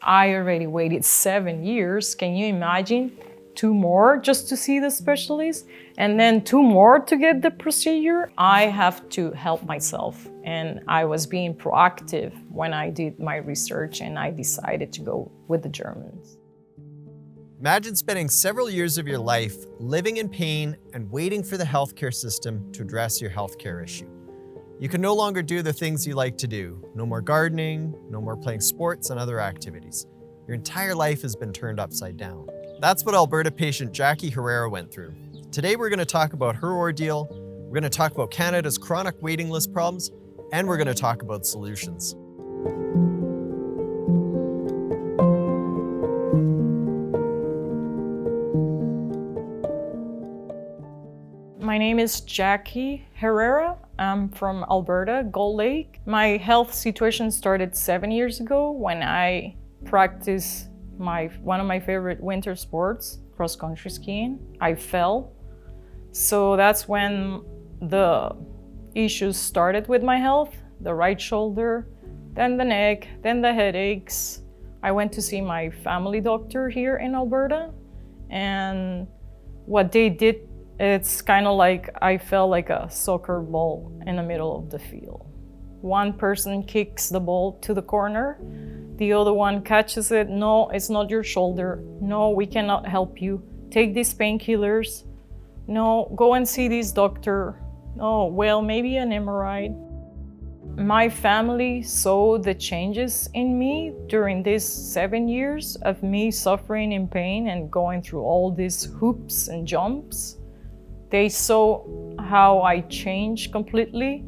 I already waited 7 years. Can you imagine? 2 more just to see the specialist, and then 2 more to get the procedure. I have to help myself, and I was being proactive when I did my research and I decided to go with the Germans. Imagine spending several years of your life living in pain and waiting for the healthcare system to address your healthcare issue. You can no longer do the things you like to do. No more gardening, no more playing sports and other activities. Your entire life has been turned upside down. That's what Alberta patient Jackie Herrera went through. Today we're going to talk about her ordeal, we're going to talk about Canada's chronic waiting list problems, and we're going to talk about solutions. My name is Jackie Herrera. I'm from Alberta, Gold Lake. My health situation started 7 years ago when I practiced one of my favorite winter sports, cross-country skiing. I fell. So that's when the issues started with my health, the right shoulder, then the neck, then the headaches. I went to see my family doctor here in Alberta, and what they did, it's kind of like I felt like a soccer ball in the middle of the field. One person kicks the ball to the corner, the other one catches it. No, it's not your shoulder. No, we cannot help you. Take these painkillers. No, go and see this doctor. Oh, well, maybe an MRI. My family saw the changes in me during these 7 years of me suffering in pain and going through all these hoops and jumps. They saw how I changed completely.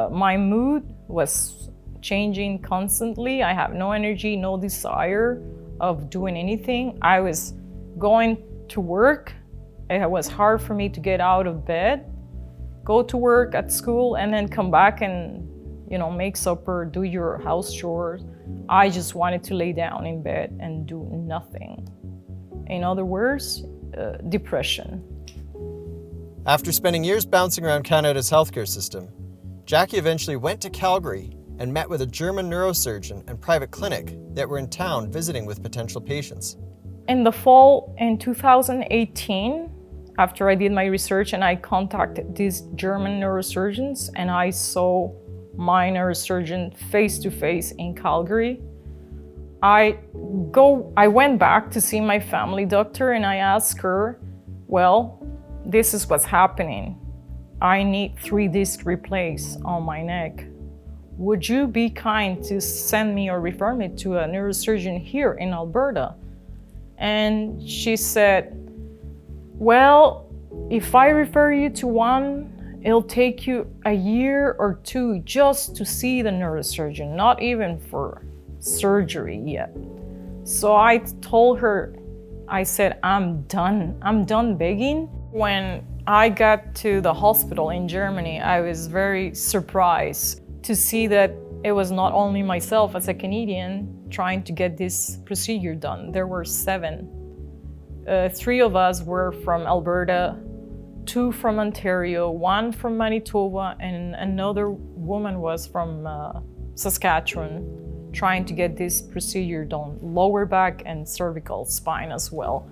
My mood was changing constantly. I have no energy, no desire of doing anything. I was going to work. It was hard for me to get out of bed, go to work at school, and then come back and, make supper, do your house chores. I just wanted to lay down in bed and do nothing. In other words, depression. After spending years bouncing around Canada's healthcare system, Jackie eventually went to Calgary and met with a German neurosurgeon and private clinic that were in town visiting with potential patients. In the fall in 2018, after I did my research and I contacted these German neurosurgeons and I saw my neurosurgeon face to face in Calgary, I went back to see my family doctor and I asked her, well, this is what's happening. I need 3 discs replaced on my neck. Would you be kind to send me or refer me to a neurosurgeon here in Alberta? And she said, well, if I refer you to one, it'll take you a year or 2 just to see the neurosurgeon, not even for surgery yet. So I told her, I said, I'm done begging. When I got to the hospital in Germany, I was very surprised to see that it was not only myself as a Canadian trying to get this procedure done. There were 7. 3 of us were from Alberta, 2 from Ontario, 1 from Manitoba, and another woman was from Saskatchewan trying to get this procedure done, lower back and cervical spine as well.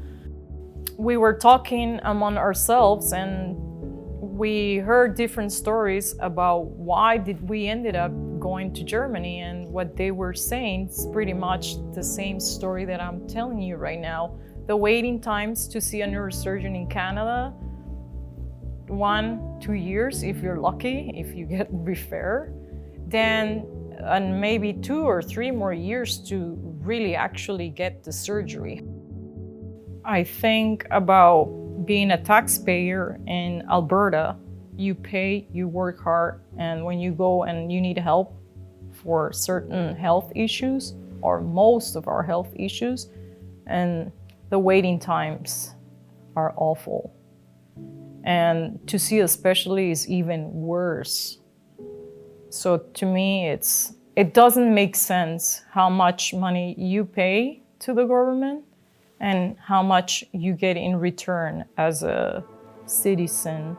We were talking among ourselves and we heard different stories about why did we ended up going to Germany, and what they were saying is pretty much the same story that I'm telling you right now. The waiting times to see a neurosurgeon in Canada, 1-2 years if you're lucky, if you get referred, then and maybe 2 or 3 more years to really actually get the surgery. I think about being a taxpayer in Alberta. You pay, you work hard, and when you go and you need help for certain health issues, or most of our health issues, and the waiting times are awful. And to see a specialist is even worse. So to me, it doesn't make sense how much money you pay to the government and how much you get in return as a citizen.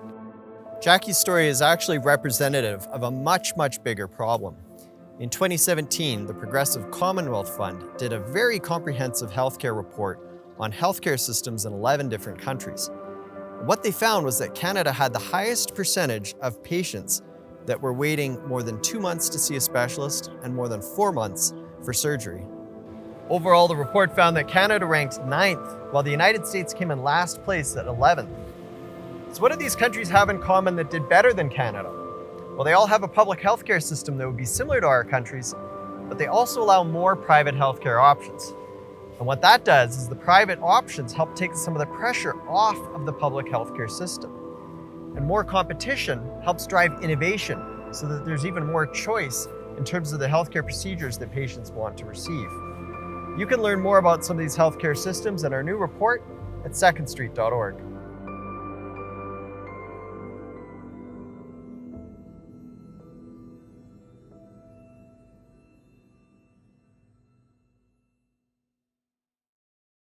Jackie's story is actually representative of a much, much bigger problem. In 2017, the Progressive Commonwealth Fund did a very comprehensive healthcare report on healthcare systems in 11 different countries. What they found was that Canada had the highest percentage of patients that were waiting more than 2 months to see a specialist and more than 4 months for surgery. Overall, the report found that Canada ranked 9th, while the United States came in last place at 11th. So what do these countries have in common that did better than Canada? Well, they all have a public healthcare system that would be similar to our country's, but they also allow more private healthcare options. And what that does is the private options help take some of the pressure off of the public healthcare system. And more competition helps drive innovation so that there's even more choice in terms of the healthcare procedures that patients want to receive. You can learn more about some of these healthcare systems in our new report at secondstreet.org.